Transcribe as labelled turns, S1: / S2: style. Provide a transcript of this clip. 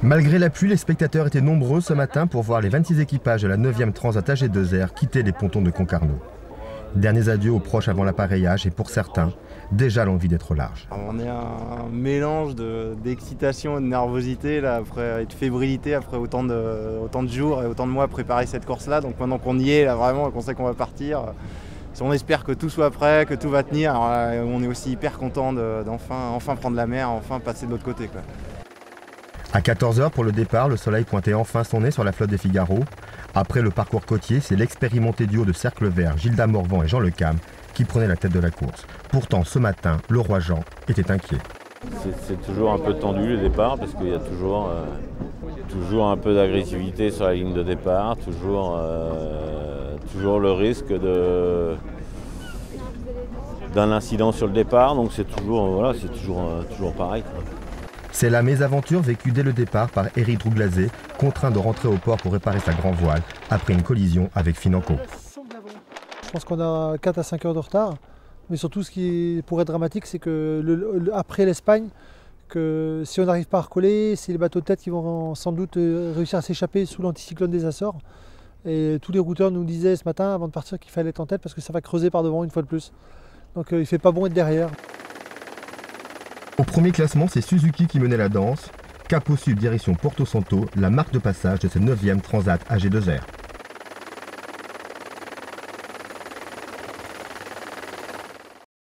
S1: Malgré la pluie, les spectateurs étaient nombreux ce matin pour voir les 26 équipages de la 9e Transat AG2R quitter les pontons de Concarneau. Derniers adieux aux proches avant l'appareillage et pour certains, déjà l'envie d'être large.
S2: On est un mélange d'excitation et de nervosité là, et de fébrilité après autant de jours et autant de mois à préparer cette course-là. Donc maintenant qu'on y est, là, vraiment, qu'on sait qu'on va partir, on espère que tout soit prêt, que tout va tenir. Alors, on est aussi hyper content d'enfin prendre la mer, enfin passer de l'autre côté, quoi.
S1: À 14 h pour le départ, le soleil pointait enfin son nez sur la flotte des Figaro. Après le parcours côtier, c'est l'expérimenté duo de Cercle Vert, Gilda Morvan et Jean Le Cam, qui prenait la tête de la course. Pourtant, ce matin, le roi Jean était inquiet.
S3: C'est toujours un peu tendu le départ parce qu'il y a toujours un peu d'agressivité sur la ligne de départ, toujours le risque d'un incident sur le départ, donc c'est toujours pareil.
S1: C'est la mésaventure vécue dès le départ par Éric Drouglazé, contraint de rentrer au port pour réparer sa grand voile après une collision avec Financo.
S4: Je pense qu'on a 4 à 5 heures de retard, mais surtout ce qui pourrait être dramatique, c'est que après l'Espagne, que si on n'arrive pas à recoller, c'est les bateaux de tête qui vont sans doute réussir à s'échapper sous l'anticyclone des Açores. Et tous les routeurs nous disaient ce matin avant de partir qu'il fallait être en tête parce que ça va creuser par devant une fois de plus. Donc il ne fait pas bon être derrière.
S1: Au premier classement, c'est Suzuki qui menait la danse. Cap au sud, direction Porto Santo, la marque de passage de cette 9e Transat AG2R.